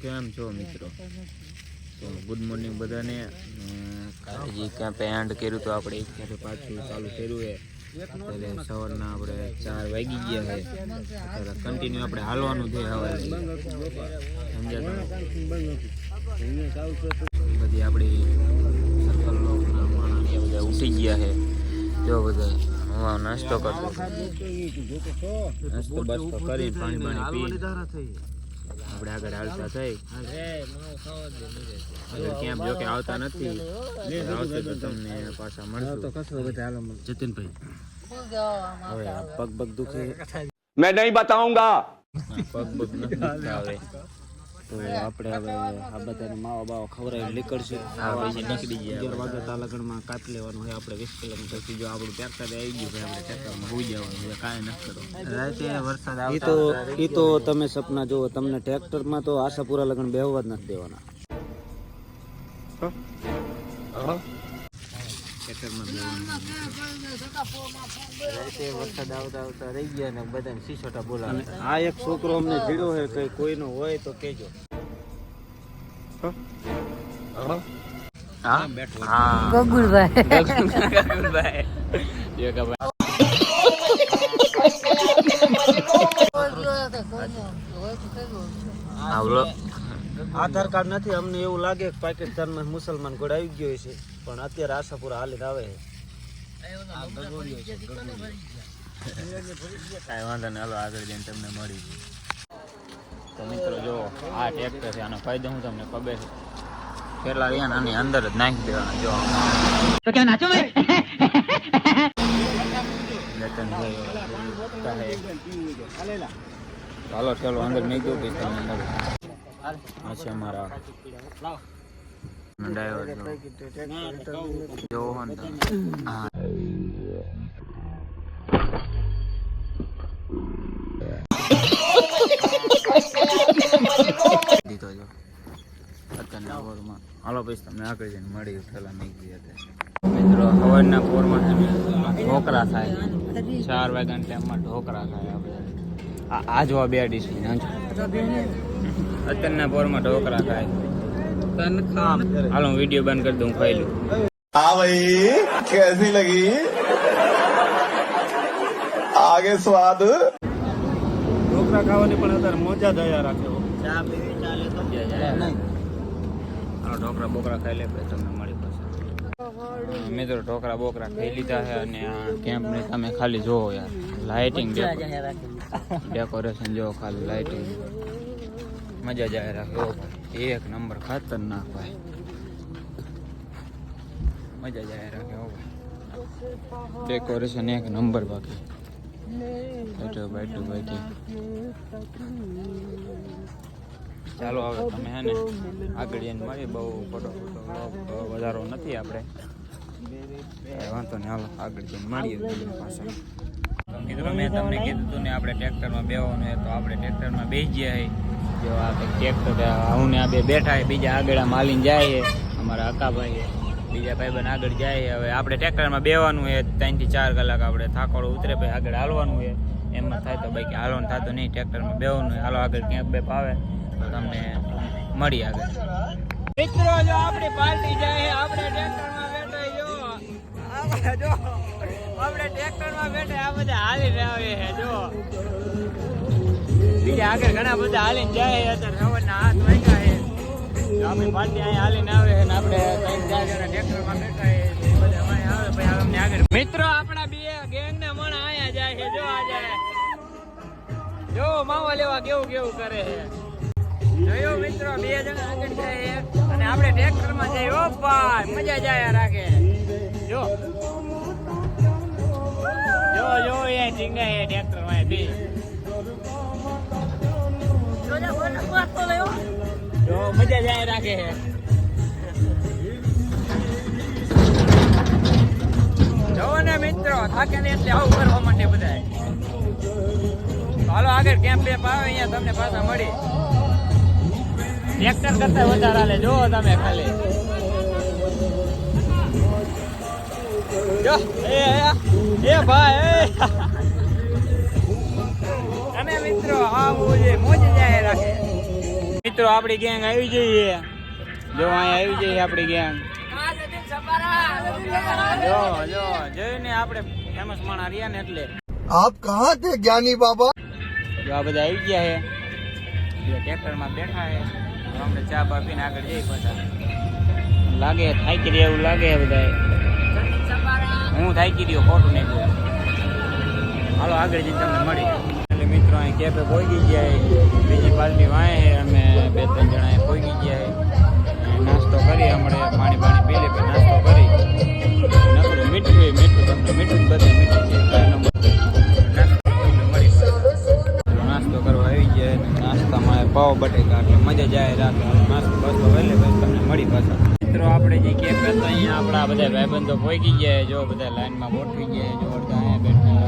કેમ છો મિત્રો? તો ગુડ મોર્નિંગ બધાને. કાલે જે ક્યાં એન્ડ કર્યું તો આપણે ક્યાંથી પાછું ચાલુ કર્યું છે. અત્યારે સવારના આપણે 4 વાગી ગયા છે. અત્યારે કન્ટિન્યુ આપણે હાલવાનું છે. હવે બધી આપણી સર્કલ લોકના માણસ બધા ઉઠી ગયા છે. જો બધા હવા નાસ્તો કરતો નાસ્તો બાસ્તો કરી પાણી પી આપણે આગળ હાલતા થઈ. ક્યાં જો કે આવતા નથી, આવશે તો તમને પાછા મળશું. જતીનભાઈ હવે પગ દુખે, मैं नहीं बताऊंगा. પગ નથી આવે તો આપણે હવે આ બધાને માવા બાવા ખવડાવી નીકળશે. નીકળી ગયા 11 વાગ્યા લગનમાં કાપી લેવાનું હોય આપણે 20 કિલોમીટરથી. જો આપણું ટ્રેક્ટર આવી ગયું ભાઈ, આપણે ટ્રેક્ટરમાં હોઈ જવાનું હોય, કાંઈ નથી કરવાનું. રાતે વરસાદ એ તો તમે સપના જુઓ, તમને ટ્રેક્ટરમાં તો આશાપુરા લગન બેહવા જ નથી દેવાના. વરસાદ આવતા રહી ગયા ને બધાને શીશોટા બોલાવે. આ એક છોકરો અમને જીડો છે, કઈ કોઈનો હોય તો કેજો. આધાર કાર્ડ નથી, અમને એવું લાગે કે પાકિસ્તાનમાં મુસલમાન ઘોડ આવી ગયો છે, પણ અત્યારે આશાપુરા હાલીને આવે છે. કાંઈ વાંધો નહીં, હાલો આગળ જઈને તમને મળી. તો મિત્રો જો આ ટ્રેક્ટર છે, આનો ફાયદો હું તમને ખબર છે. કેટલા રહ્યા ને આની અંદર જ નાખી દેવાના. જો તો ક્યાં નાચો મે ચાલો ચાલો અંદર નહીં ગયો કે તમને મળે. આ છે અમારા ડ્રાઈવર જો હા દીધો જો અત્યારના પોરમાં. હાલો પછી તમને આગળ જઈને મળી ઉઠેલા નીકળી હતા. મિત્રો સવારના પોરમાં ઢોકરા થાય, 4 વાગ્યાના ટાઈમમાં ઢોકરા થાય. આપણે આ જોવા બે ડીશ અત્યારના પોરમાં ઢોકરા થાય. હાલો હું વિડીયો બંધ કરી દઉં, ખાઈ લઉં. हाँ भाई कैसी लगी आगे स्वाद. ઢોકળા ખાવાની પણ અત્યારે મોજા દયા રાખે. ચા પીવી ચાલે તો હાલો ઢોકરા બોકરા ખાઈ લે પછી તમને મળી પાછા. મિત્રો ઢોકરા બોકરા ખાઈ લીધા છે અને આ કેમ્પને તમે ખાલી જોવો યાર. લાઇટિંગ ડેકોરેશન જોવો, ખાલી લાઇટિંગ મજા જાય રાખે. એક નંબર ખતરનાક ભાઈ, મજા જાય રાખે. ડેકોરેશન એક નંબર. બાકી બેઠી ચાલો હવે તમે હે ને આગળ જઈને મળી. બહુ ફોટો વધારો નથી આપણે, વાંધો નહીં. હાલો આગળ જઈને મળીએ પાછા. મિત્રો મેં તમને કીધું હતું ને આપણે ટ્રેક્ટરમાં બેવાનું હોય, તો આપણે ટ્રેક્ટરમાં બેસી ગયા. જો આ ટ્રેક્ટર હું ને આ બે બેઠા છે, બીજા આગળ માલીને જાય છે. અમારા અકાભાઈ બીજા ભાઈબંધ આગળ જાય. હવે આપણે ટ્રેક્ટરમાં બેવાનું હોય 3 થી 4 કલાક. આપણે થાકોડો ઉતરે પછી આગળ હાલવાનું હોય. એમાં થાય તો બાકી હાલવાનું થતું નહીં, ટ્રેક્ટરમાં બેવાનું હોય. હાલો આગળ ક્યાંક બે પાવે તો તમને મળી આગળ. મિત્રો જો આપણી પાર્ટી જાય, આપણે ટ્રેક્ટરમાં બેઠા. જો આપણે ટ્રેક્ટરમાં બેઠા, આ બધા હાલીને આવે છે. જો બીજા આગળ ઘણા બધા હાલીને જાય. અત્યારે સવારના 7 વાગ્યા છે. આપણી પાર્ટી અહીંયા હાલીને આવે છે ને આપણે 3-4 જણા ટ્રેક્ટરમાં બેઠા છે. બધા અહીંયા આવે પછી અમને આગળ. મિત્રો આપણા બે ગેંગના મણા અહીંયા જાય છે. જો આ જાય, જો માવા લેવા કેવું કરે છે. જોયો મિત્રો, 2 જણા આગળ જાય અને આપણે ટ્રેક્ટરમાં જઈએ. ઓ ભાઈ મજા જાય રાખે. જો જો જો એ ઢીંગાય ટ્રેક્ટરમાં બે. જો મજા જાય રાખે છે. જો ને મિત્રો થાકે ને એટલે આવું કરવા માટે બધા. હાલો આગળ કેમ્પ બે આવે, અહીંયા તમને પાછા મળી. ટ્રેક્ટર કરતા વધારે હાલે. જો તમે ખાલી જો એ ભાઈ અને મિત્રો આ મોજ જાય રાખે. મિત્રો આપણી ગેંગ આવી જઈએ. જો અહીંયા આવી જઈએ આપણી ગેંગ. જો જોયું ને આપણે ફેમસ માણા રહ્યા ને એટલે. आप कहाँ थे ज्ञानी बाबा? જો આ બધા આવી ગયા છે. ટ્રેક્ટરમાં બેઠા છે. આપણે ચા બા પીને આગળ જઈએ પાછા. લાગે થાકી રહ્યા એવું લાગે બધા. હું થાકી રહ્યો, ખોટું નહીં બોલું. હાલો આગળ જઈને તમને મળી. એટલે મિત્રો અહીં કેફે પહોંચી ગયા. બીજી પાર્ટી વાંહે છે. અમે 2-3 જણા અહીં પહોંચી ગયા. નાસ્તો કરી હમણાં પાણી પી લે. નાસ્તો કરી નકરું મીઠું તમને મીઠું જ બધે મીઠું છે. નાસ્તો કરવા આવી જાય. નાસ્તામાં પાવ બટેકા એટલે મજા જાય રાખે. નાસ્તો બસો વહેલે પછી તમને મળી પાછા. મિત્રો આપણે જે કેફ હતા અહીંયા આપણા બધા ભાઈબંધો પહોંચી ગયા. જો બધા લાઈનમાં ગોઠવી ગયા. જો અડધા અહીંયા બેઠા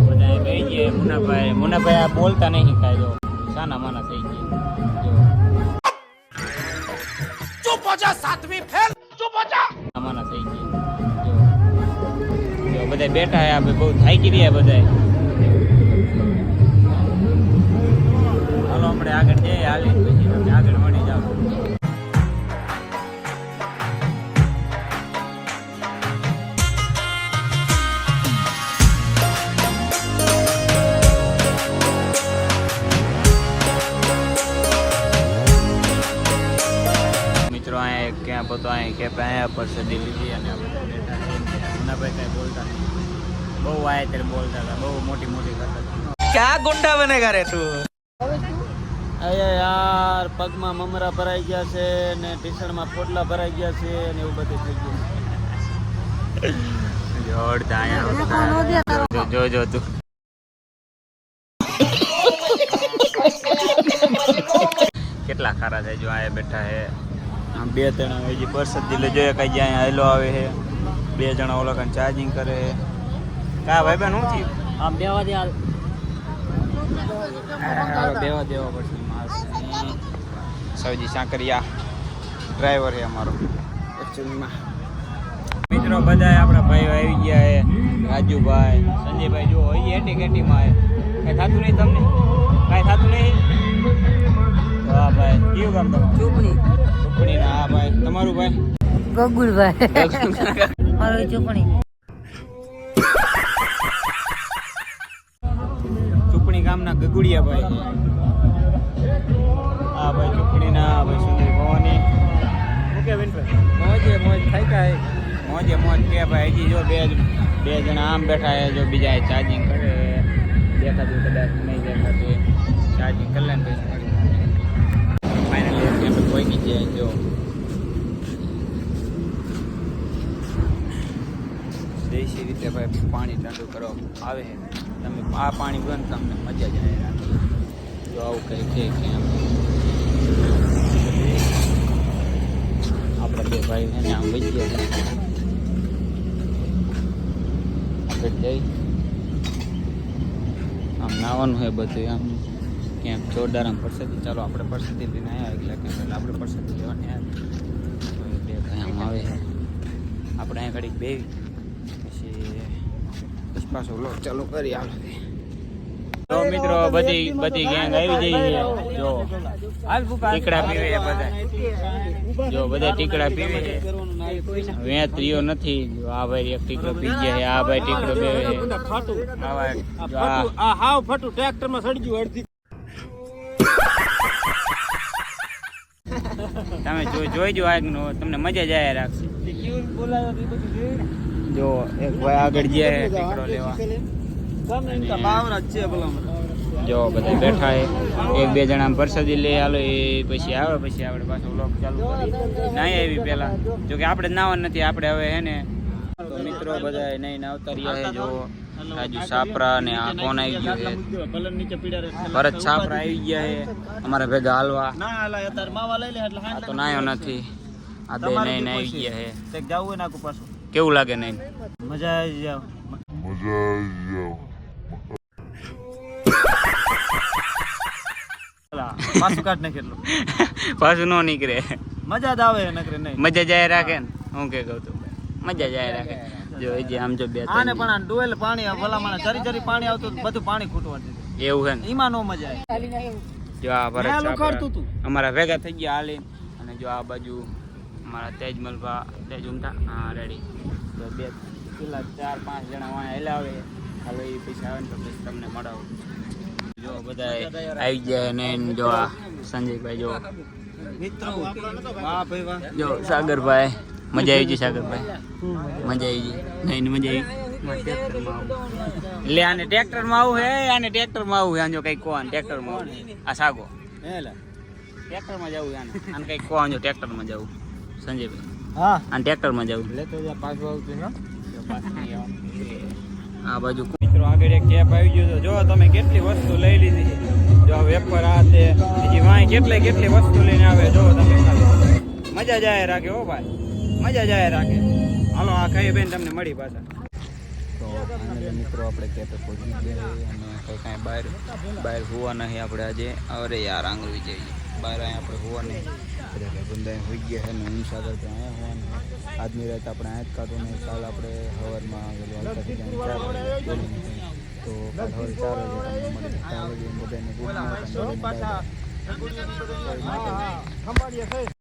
બધા બેસી ગયા. મુનાભાઈ આ બોલતા નહીં કાંઈ. જો સાના માના થઈ ગયા. માના થઈ ગયા. જો બધા બેઠા આપણે બહુ થાકી રહ્યા બધા. હાલો આપણે આગળ જઈએ. હાલી પછી તમને આગળ મળી જાવ. મિત્રો અહીંયા એક કેમ્પ હતો. અહીંયા કેમ્પ અહીંયા પરસેદી લીધી અને મુનાભાઈ કાંઈ બોલતા નહીં. બહુ આયા ત્યારે બોલતા હતા. બહુ મોટી કરતા હતા. ક્યાં ગુંડા બનેગા રે તું? અરે યાર પગમાં મમરા ભરાઈ ગયા છે ને ટીશર્ટમાં પોટલા ભરાઈ ગયા છે ને એવું બધું થઈ ગયું. જો તું કેટલા ખારા થાય. જો અહીંયા બેઠા હે. આમ 2 જણા હજી પરસદી લે જોઈએ કઈ જ્યાં હેલો આવે છે. 2 જણા ઓલા કાન ચાર્જિંગ કરે. કા ભાઈ બેન શું થયું? આમ બેવા દે. બેવા દેવા પડશે. સૌજી સાંકરિયા ડ્રાઈવર છે અમારો એકચ્યુઅલીમાં. મિત્રો બધા આપણા ભાઈઓ આવી ગયા છે. રાજુભાઈ, સંજયભાઈ જો એ એટીમાં કાંઈ થતું નહીં તમને? કાંઈ થતું નહીં? હા ભાઈ કયું કામ તમારું? ચૂપણી ના. હા ભાઈ તમારું ભાઈ? ગગુલભાઈ મારું ચૂપણી. ચૂપણી ગામના ગગુડિયા ભાઈ. હા ભાઈ ચૂપણીના ભાઈ સુંદર ભવાની. ઓકે વિનભાઈ મોજ થાય કાંઈ મોજ કે ભાઈ. હજી જો બે જણા આમ બેઠા છે. જો બીજા ચાર્જિંગ કરે. દેખાતું કદાચ નહીં દેખાતું. ચાર્જિંગ કરી લે ને પછી ફાઇનલી આપણે પહોંચી જાય. જો દેશી રીતે ભાઈ પાણી ઠંડુ કરવા આવે છે. તમે આ પાણી બંધ તમને મજા જ આવે. જો આવું કંઈ છે કે આપણે 2 ભાઈ છે ને આમ વહી ગયા છે. આગળ જઈ આમ નાવાનું હોય બધું. આમ ક્યાંક જોરદાર આમ પરસેદી. ચાલો આપણે પરસેદી લઈને આવ્યા. એટલે કે પહેલાં આપણે પરસેદી લેવાની આવ્યા. 2 ભાઈ આમ આવે છે. આપણે અહીંયા ઘડીક બેવી પછી પાછો લોક ચાલુ કરી આવે. તો મિત્રો બધી ગેંગ આવી જઈ. જો ટીકડા પીવે છે બધા. જો બધા ટીકડા પીવે છે. વેત રહ્યો નથી. જો આ ભાઈ એક ટીકડો પી ગયા છે. આ ભાઈ ટીકડો પીવે છે. આ ભાઈ જો આ હાવ ફટું ટ્રેક્ટરમાં સડી ગયું અડધી. તમે જોઈજો આગનો તમને મજા જ આયા રાખશે. જો એક ભાઈ આગળ જાય ટીકડો લેવા. જો બધા બેઠા છે. 1-2 જણા પરસદી લે. હાલો એ પછી આવે. પછી આપણે પાછો વ્લોગ ચાલુ કરી. નાઈ આવી પહેલા જો કે આપણે નાવાનું નથી. આપણે હવે હે ને તો મિત્રો બધા નહીં આવતા રહ્યા છે. જો રાજુ સાપરા ને આ કોણ આવી ગયું છે? ભરત સાપરા આવી ગયા છે અમારા ભેગા હાલવા. આ તો નાયો નથી. આ 2 નહીં આવી ગયા છે. જવું નાખું પાછું. કેવું લાગે નહીં? મજા આવી જાવ. પાછું કાઢ નાખેલું. પાછું નો નીકળે. મજા જ આવે નકરે નહીં. મજા જાય રાખે ને. હું કે કહું તું મજા જાય રાખે. જો હજી આમ જો 2-3 આને પણ આ ડોલ પાણી ભલામણ જરી પાણી આવતું બધું પાણી ખૂટવા દીધું. એવું છે ને? એમાં નો મજા આવે. જો આ ભરત છાપરા અમારા ભેગા થઈ ગયા હાલી. અને જો આ બાજુ અમારા તેજમલભા તેજ ઉમટા હા રેડી. તો 2 પેલા 4-5 જણા વાંહે હલાવે. હાલો એ પૈસા આવે ને તો પછી તમને મળાવું. જો બધા આવી ગયા ને જો આ સંજયભાઈ જો મિત્રો વાહ ભાઈ વાહ. જો સાગરભાઈ મજા આવી ગઈ. સાગરભાઈ મજા આવી ગઈ. નહીં મજા આવી. લે આને ટ્રેક્ટરમાં આવું હે. આને ટ્રેક્ટરમાં આવું આને જો કઈક કહો. આને ટ્રેક્ટરમાં આવું. આ સાગો હેલા ટ્રેક્ટરમાં જવું. આને આને કઈક કહો. જો ટ્રેક્ટરમાં જવું. સંજયભાઈ હા આને ટ્રેક્ટરમાં જવું. લેતો જા પાછું આવતું ને. આ બાજુ મિત્રો આગળ એક કેપ આવી ગયો. જો તમે કેટલી વસ્તુ લઈ લીધી. જો વેફર આ તે બીજી વાંય કેટલી વસ્તુ લઈને આવે. જો તમે ખાલી મજા જાય રાખે. હો ભાઈ મજા જાય રાખે. હાલો આ ખાઈ બેન તમને મળી પાછા. તો ફાઇનલી મિત્રો આપણે કેપે પહોંચી ગયા અને કાંઈ બહાર હોવા નહીં આપણે આજે. અરે યાર આંગળી જઈએ બહાર અહીંયા આપણે હોવા નહીં. બંધા હોઈ ગયા છે ને હિંસાગર તો અહીંયા હોવાનું. આજની રાત આપણે અહીંયા જ કાઢો ને કાલ આપણે સવારમાં હાલતા થઈ જાય 4 વાગે તો કાલ સવારે 4 વાગે તમને મળે. ત્યાં લગી બધાને ગુડ નાઇટ.